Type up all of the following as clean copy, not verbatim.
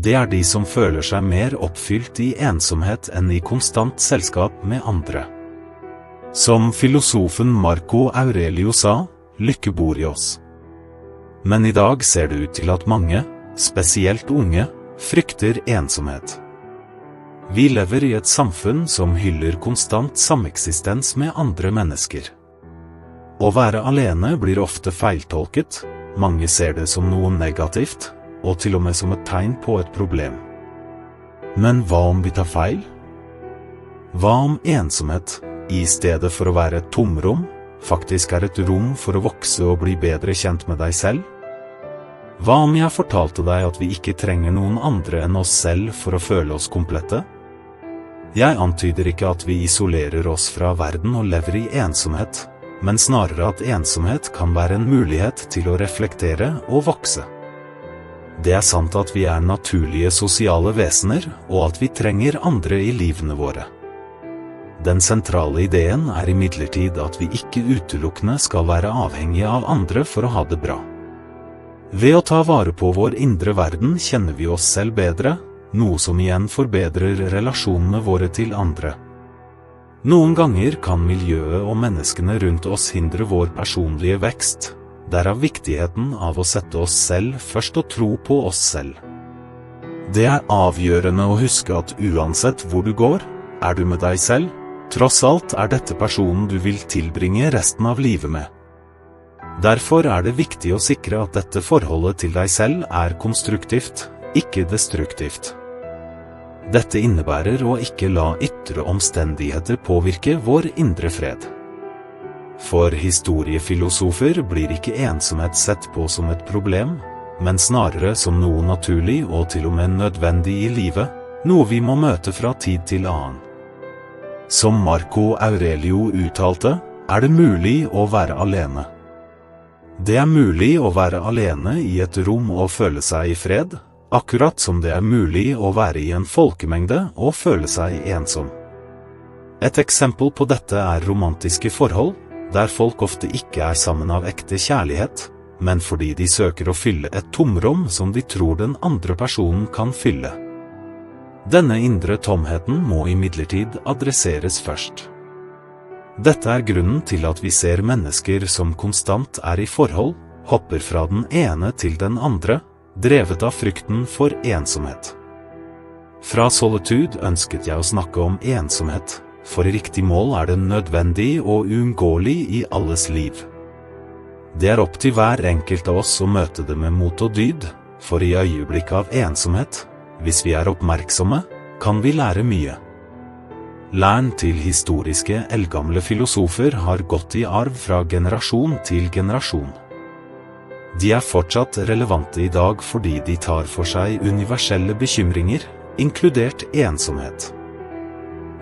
Det er de som føler seg mer oppfylt i ensomhet enn i konstant selskap med andre. Som filosofen Marco Aurelio sa, lykke bor i oss. Men i dag ser det ut til at mange, spesielt unge, frykter ensomhet. Vi lever i et samfunn som hyller konstant sameksistens med andre mennesker. Å være alene blir ofte feiltolket, mange ser det som noe negativt, og til og med som et tegn på et problem. Men hva om vi tar feil? Hva om ensomhet, i stedet for å være et tomrom, faktisk er et rom for å vokse og bli bedre kjent med deg selv? Hva om jeg fortalte deg at vi ikke trenger noen andre enn oss selv for å føle oss komplette? Jeg antyder ikke at vi isolerer oss fra verden og lever i ensomhet, men snarere at ensomhet kan være en mulighet til å reflektere og vokse. Det er sant at vi er naturlige sosiale vesener, og at vi trenger andre i livene våre. Den sentrale ideen er imidlertid at vi ikke utelukkende skal være avhengige av andre for å ha det bra. Ved å ta vare på vår indre verden kjenner vi oss selv bedre, noe som igjen forbedrer relasjonene våre til andre. Noen ganger kan miljøet og menneskene rundt oss hindre vår personlige vekst, derav viktigheten av å sette oss selv først og tro på oss selv. Det er avgjørende å huske at uansett hvor du går, er du med deg selv, tross alt er dette personen du vil tilbringe resten av livet med. Derfor er det viktig å sikre at dette forholdet til deg selv er konstruktivt, ikke destruktivt. Dette innebærer å ikke la ytre omstendigheter påvirke vår indre fred. For historiefilosofer blir ikke ensomhet sett på som et problem, men snarere som noe naturlig og til og med nødvendig i livet, noe vi må møte fra tid til annen. Som Marco Aurelio uttalte, er det mulig å være alene. Det er mulig å være alene i et rom og føle seg i fred, akkurat som det er mulig å være i en folkemengde og føle seg ensom. Et eksempel på dette er romantiske forhold, der folk ofte ikke er sammen av ekte kjærlighet, men fordi de søker å fylle et tomrom som de tror den andre personen kan fylle. Denne indre tomheten må imidlertid adresseres først. Dette er grunnen til at vi ser mennesker som konstant er i forhold, hopper fra den ene til den andre, drevet av frykten for ensomhet. Fra Solitude ønsket jeg å snakke om ensomhet, for i riktig mål er det nødvendig og uunngåelig i alles liv. Det er opp til hver enkelt av oss å møte det med mot og dyd, for i øyeblikk av ensomhet, hvis vi er oppmerksomme, kan vi lære mye. Læren til historiske, eldgamle filosofer har gått i arv fra generasjon til generasjon. De er fortsatt relevante i dag fordi de tar for seg universelle bekymringer, inkludert ensomhet.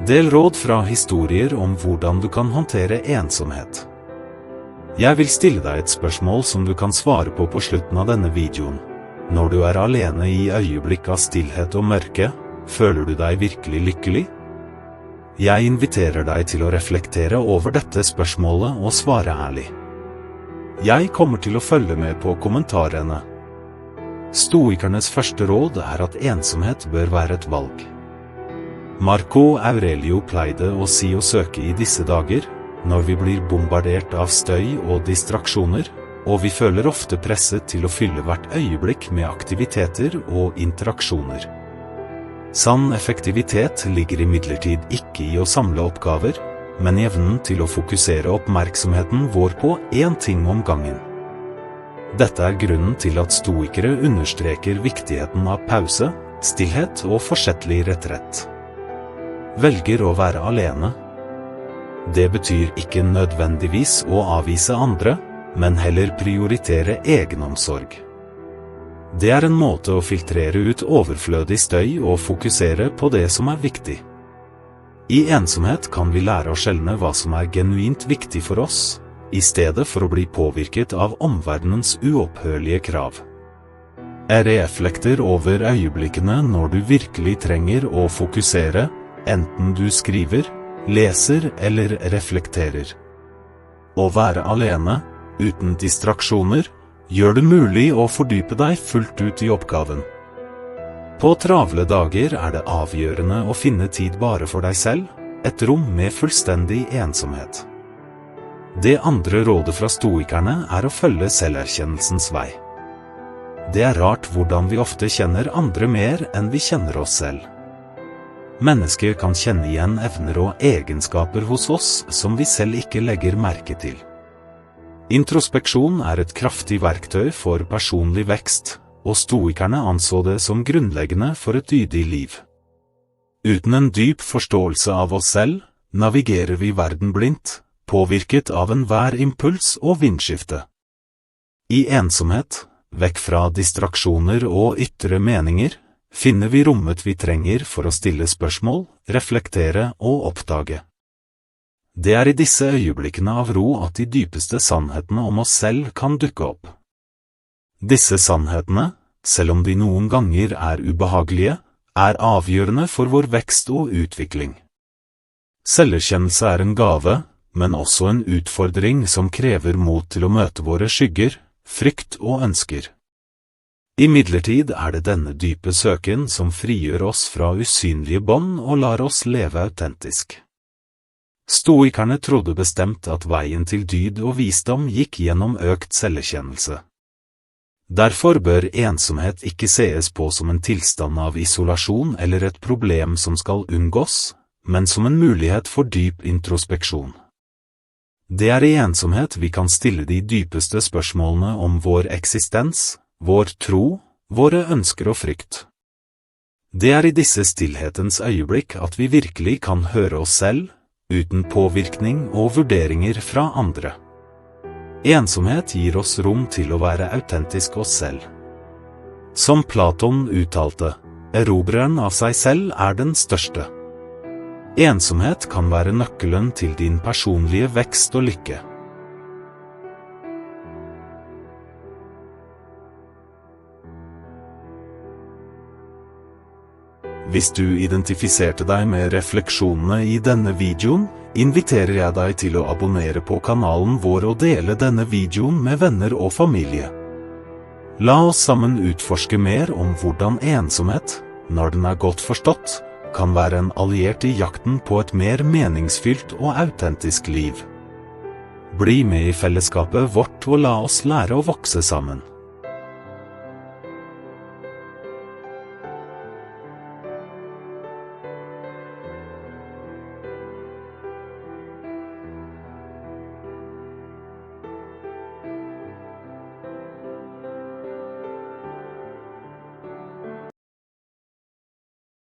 Del råd fra historier om hvordan du kan håndtere ensomhet. Jeg vil stille deg et spørsmål som du kan svare på slutten av denne videoen. Når du er alene i øyeblikk av stillhet og mørke, føler du deg virkelig lykkelig? Jeg inviterer deg til å reflektere over dette spørsmålet og svare ærlig. Jeg kommer til å følge med på kommentarene. Stoikernes første råd er at ensomhet bør være et valg. Marco Aurelio pleide å si å søke i disse dager, når vi blir bombardert av støy og distraksjoner, og vi føler ofte presset til å fylle hvert øyeblikk med aktiviteter og interaksjoner. Sann effektivitet ligger imidlertid ikke i å samle oppgaver, men i evnen til å fokusere oppmerksomheten vår på én ting om gangen. Dette er grunnen til at stoikere understreker viktigheten av pause, stillhet og forsettlig retrett. Velger å være alene. Det betyr ikke nødvendigvis å avvise andre, men heller prioritere egenomsorg. Det er en måte å filtrere ut overflødig støy og fokusere på det som er viktig. I ensomhet kan vi lære å skjelne hva som er genuint viktig for oss, i stedet for å bli påvirket av omverdenens uopphørlige krav. Reflekter over øyeblikkene når du virkelig trenger å fokusere, enten du skriver, leser eller reflekterer. Å være alene, uten distraksjoner, gjør det mulig å fordype deg fullt ut i oppgaven. På travle dager det avgjørende å finne tid bare for deg selv, et rom med fullstendig ensomhet. Det andre rådet fra stoikerne å følge selverkjennelsens vei. Det rart hvordan vi ofte kjenner andre mer enn vi kjenner oss selv. Mennesker kan kjenne igjen evner og egenskaper hos oss som vi selv ikke legger merke til. Introspeksjon et kraftig verktøy for personlig vekst, og stoikerne anså det som grunnleggende for et dydig liv. Uten en dyp forståelse av oss selv, navigerer vi verden blindt, påvirket av enhver impuls og vindskifte. I ensomhet, vekk fra distraksjoner og ytre meninger, finner vi rommet vi trenger for å stille spørsmål, reflektere og oppdage. Det i disse øyeblikkene av ro at de dypeste sannhetene om oss selv kan dukke opp. Disse sannhetene, selv om de noen ganger ubehagelige, avgjørende for vår vekst og utvikling. Selverkjennelse en gave, men også en utfordring som krever mot til å møte våre skygger, frykt og ønsker. Imidlertid det denne dype søken som frigjør oss fra usynlige bånd og lar oss leve autentisk. Stoikerne trodde bestemt at veien til dyd og visdom gikk gjennom økt selverkjennelse. Derfor bør ensomhet ikke sees på som en tilstand av isolasjon eller et problem som skal unngås, men som en mulighet for dyp introspeksjon. Det I ensomhet vi kan stille de dypeste spørsmålene om vår eksistens, vår tro, våre ønsker og frykt. Det I disse stillhetens øyeblikk at vi virkelig kan høre oss selv, uten påvirkning og vurderinger fra andre. Ensomhet gir oss rom til å være autentisk oss selv. Som Platon uttalte, erobreren av seg selv den største. Ensomhet kan være nøkkelen til din personlige vekst og lykke. Hvis du identifiserte deg med refleksjonene I denne videoen, inviterer jeg deg til å abonnere på kanalen vår og dele denne videoen med venner og familie. La oss sammen utforske mer om hvordan ensomhet, når den godt forstått, kan være en alliert I jakten på et mer meningsfylt og autentisk liv. Bli med I fellesskapet vårt og la oss lære å vokse sammen.